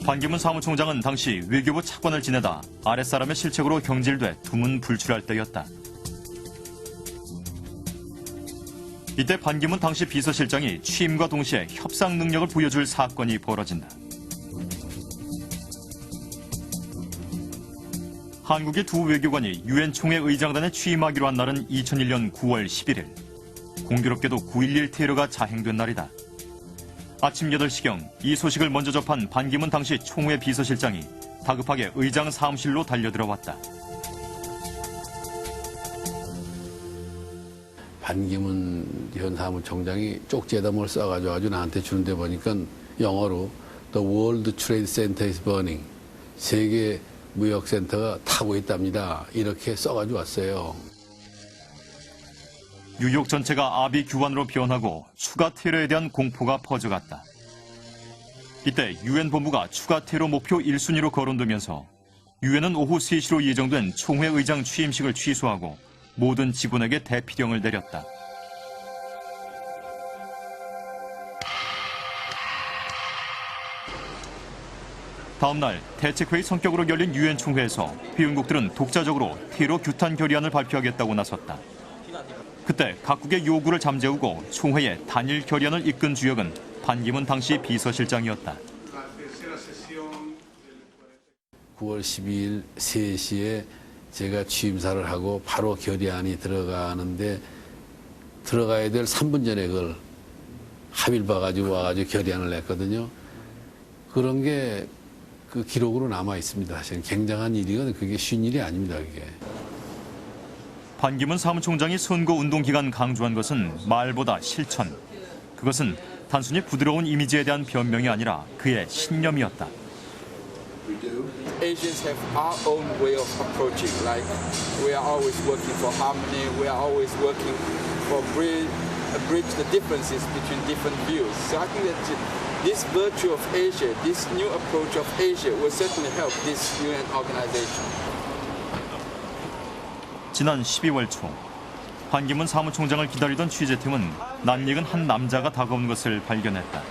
반기문 사무총장은 당시 외교부 차관을 지내다 아랫사람의 실책으로 경질돼 두문불출할 때였다. 이때 반기문 당시 비서실장이 취임과 동시에 협상 능력을 보여줄 사건이 벌어진다. 한국의 두 외교관이 유엔 총회 의장단에 취임하기로 한 날은 2001년 9월 11일. 공교롭게도 9.11 테러가 자행된 날이다. 아침 8시경 이 소식을 먼저 접한 반기문 당시 총회 비서실장이 다급하게 의장 사무실로 달려들어왔다. 반기문 현 사무총장이 쪽지에다 뭘 써가지고 나한테 주는데 보니까 영어로 The World Trade Center is burning. 세계 무역센터가 타고 있답니다. 이렇게 써가지고 왔어요. 뉴욕 전체가 아비규환으로 변하고 추가 테러에 대한 공포가 퍼져갔다. 이때 유엔 본부가 추가 테러 목표 1순위로 거론되면서 유엔은 오후 3시로 예정된 총회 의장 취임식을 취소하고 모든 직원에게 대피령을 내렸다. 다음 날 대책회의 성격으로 열린 유엔 총회에서 회원국들은 독자적으로 테러 규탄 결의안을 발표하겠다고 나섰다. 그때 각국의 요구를 잠재우고 총회의 단일 결의안을 이끈 주역은 반기문 당시 비서실장이었다. 9월 12일 3시에 제가 취임사를 하고 바로 결의안이 들어가는데 들어가야 될 3분 전에 그걸 합의를 봐가지고 와가지고 결의안을 냈거든요. 그런 게 그 기록으로 남아 있습니다. 사실은 굉장한 일이거든요. 그게 쉬운 일이 아닙니다. 그게. 반기문 사무총장이 선거운동 기간 강조한 것은 말보다 실천. 그것은 단순히 부드러운 이미지에 대한 변명이 아니라 그의 신념이었다. Asians have our own way of approaching. Like we are always working for harmony. We are always working for bridge the differences between different views. So I think that this virtue of Asia, this new approach of Asia, will certainly help this UN organization. 지난 12월 초 반기문 사무총장을 기다리던 취재팀은 낯익은 한 남자가 다가온 것을 발견했다.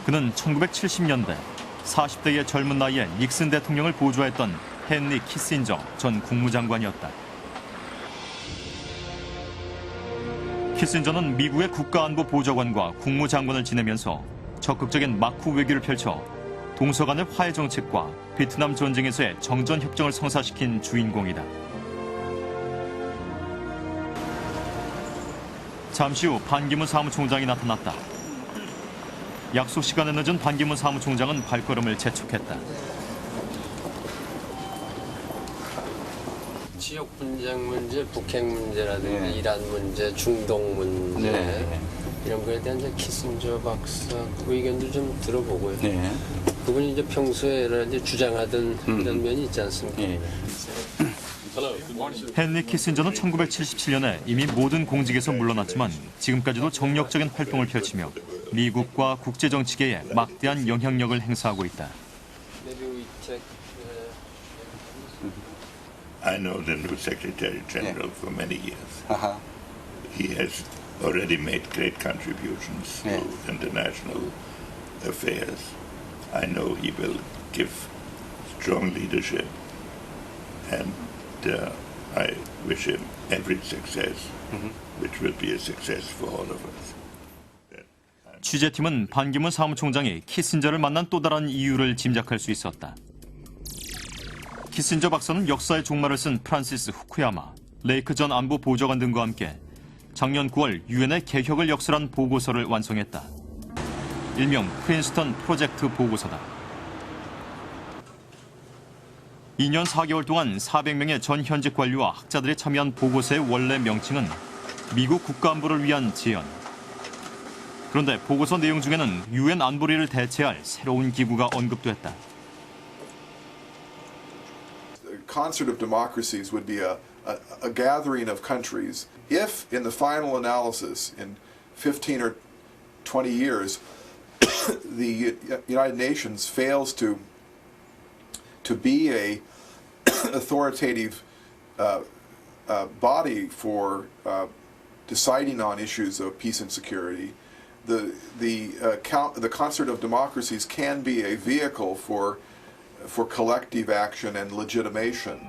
그는 1970년대 40대의 젊은 나이에 닉슨 대통령을 보좌했던 헨리 키신저 전 국무장관이었다. 키신저는 미국의 국가안보보좌관과 국무장관을 지내면서 적극적인 마크 외교를 펼쳐 동서 간의 화해 정책과 베트남 전쟁에서의 정전 협정을 성사시킨 주인공이다. 잠시 후 반기문 사무총장이 나타났다. 약속 시간에 늦은 반기문 사무총장은 발걸음을 재촉했다. 지역 분쟁 문제, 북핵 문제라든지 이란 문제, 중동 문제 이런 거에 대한 이제 키신저 박사 의견도 좀 들어보고요. 그분이 이제 평소에 여러 가지 주장하던 이런 면이 있지 않습니까? 헨리 키신저는 1977년에 이미 모든 공직에서 물러났지만 지금까지도 정력적인 활동을 펼치며 미국과 국제정치계에 막대한 영향력을 행사하고 있다. I know the new Secretary General for many years. He has already made great contributions to international affairs. I know he will give strong leadership, and I wish him every success, which will be a success for all of us. 취재팀은 반기문 사무총장이 키신저를 만난 또 다른 이유를 짐작할 수 있었다. 키신저 박사는 역사의 종말을 쓴 프란시스 후쿠야마, 레이크 전 안보 보좌관 등과 함께 작년 9월 유엔의 개혁을 역설한 보고서를 완성했다. 일명 프린스턴 프로젝트 보고서다. 2년 4개월 동안 400명의 전 현직 관료와 학자들이 참여한 보고서의 원래 명칭은 미국 국가안보를 위한 제안. 그런데 보고서 내용 중에는 유엔 안보리를 대체할 새로운 기구가 언급됐다. Concert of democracies would be a gathering of countries. If, in the final analysis, in 15 or 20 years, the United Nations fails to be a authoritative body for deciding on issues of peace and security, the concert of democracies can be a vehicle for collective action and legitimation.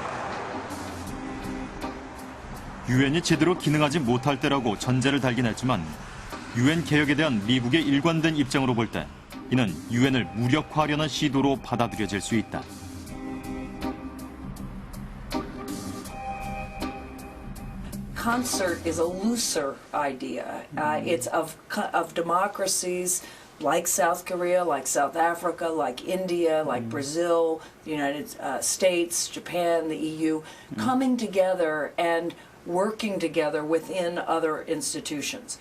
유엔이 제대로 기능하지 못할 때라고 전제를 달긴 했지만 유엔 개혁에 대한 미국의 일관된 입장으로 볼 때 이는 유엔을 무력화하려는 시도로 받아들여질 수 있다. Concert is a looser idea. It's of democracies like South Korea, like South Africa, like India, like Brazil, the United States, Japan, the EU, coming together and working together within other institutions.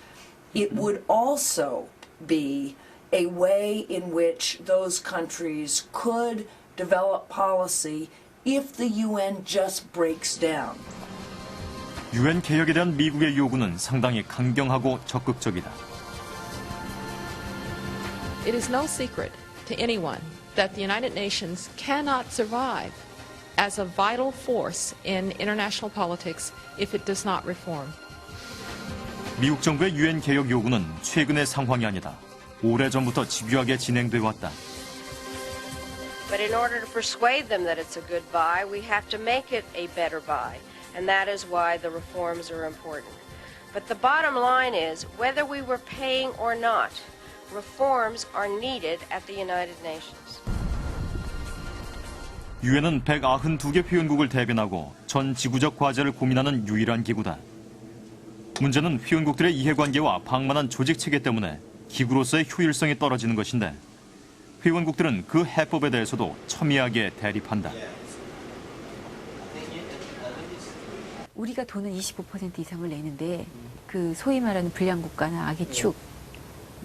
It would also be a way in which those countries could develop policy if the UN just breaks down. 유엔 개혁에 대한 미국의 요구는 상당히 강경하고 적극적이다. It is no secret to anyone that the United Nations cannot survive as a vital force in international politics if it does not reform. 미국 정부의 유엔 개혁 요구는 최근의 상황이 아니다. 오래전부터 집요하게 진행돼 왔다. But in order to persuade them that it's a good buy, we have to make it a better buy. And that is why the reforms are important. But the bottom line is, whether we were paying or not, reforms are needed at the United Nations. 유엔은 192개 회원국을 대변하고 전 지구적 과제를 고민하는 유일한 기구다. 문제는 회원국들의 이해관계와 방만한 조직 체계 때문에 기구로서의 효율성이 떨어지는 것인데 회원국들은 그 해법에 대해서도 첨예하게 대립한다. 우리가 돈을 25% 이상을 내는데 그 소위 말하는 불량국가나 악의 축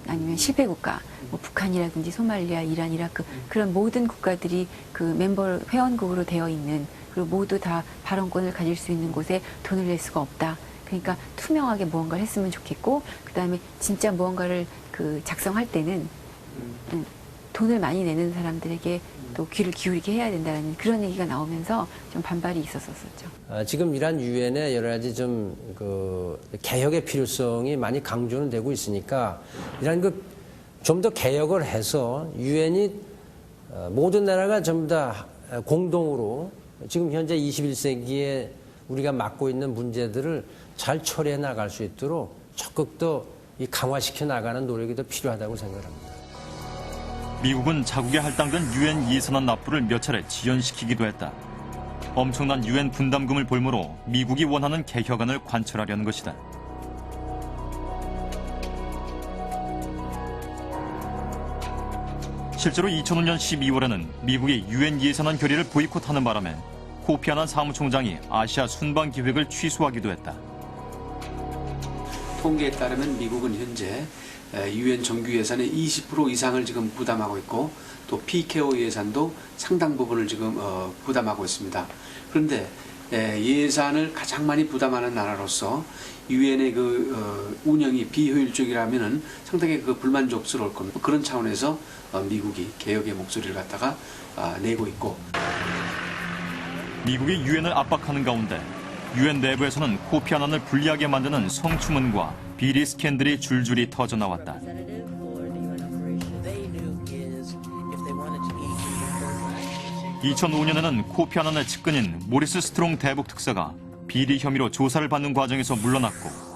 아니면 실패국가, 뭐 북한이라든지 소말리아, 이란, 이라크 그런 모든 국가들이 그 멤버 회원국으로 되어 있는 그리고 모두 다 발언권을 가질 수 있는 곳에 돈을 낼 수가 없다. 그러니까 투명하게 무언가를 했으면 좋겠고 그다음에 진짜 무언가를 그 작성할 때는 돈을 많이 내는 사람들에게 또 귀를 기울이게 해야 된다는 그런 얘기가 나오면서 좀 반발이 있었었죠. 지금 이란 유엔에 여러 가지 좀 개혁의 필요성이 많이 강조는 되고 있으니까 이란 좀 더 개혁을 해서 유엔이 모든 나라가 전부 다 공동으로 지금 현재 21세기에 우리가 맡고 있는 문제들을 잘 처리해 나갈 수 있도록 적극 더 강화시켜 나가는 노력이 더 필요하다고 생각합니다. 미국은 자국에 할당된 유엔 예산안 납부를 몇 차례 지연시키기도 했다. 엄청난 유엔 분담금을 볼모로 미국이 원하는 개혁안을 관철하려는 것이다. 실제로 2005년 12월에는 미국이 유엔 예산안 결의를 보이콧하는 바람에 코피 아난 사무총장이 아시아 순방 기획을 취소하기도 했다. 통계에 따르면 미국은 현재 유엔 정규 예산의 20% 이상을 지금 부담하고 있고 또 PKO 예산도 상당 부분을 지금 부담하고 있습니다. 그런데 예산을 가장 많이 부담하는 나라로서 유엔의 운영이 비효율적이라면은 상당히 불만족스러울 겁니다. 그런 차원에서 미국이 개혁의 목소리를 갖다가 내고 있고. 미국이 유엔을 압박하는 가운데 유엔 내부에서는 코피 아난을 불리하게 만드는 성추문과 비리 스캔들이 줄줄이 터져나왔다. 2005년에는 코피 아난의 측근인 모리스 스트롱 대북 특사가 비리 혐의로 조사를 받는 과정에서 물러났고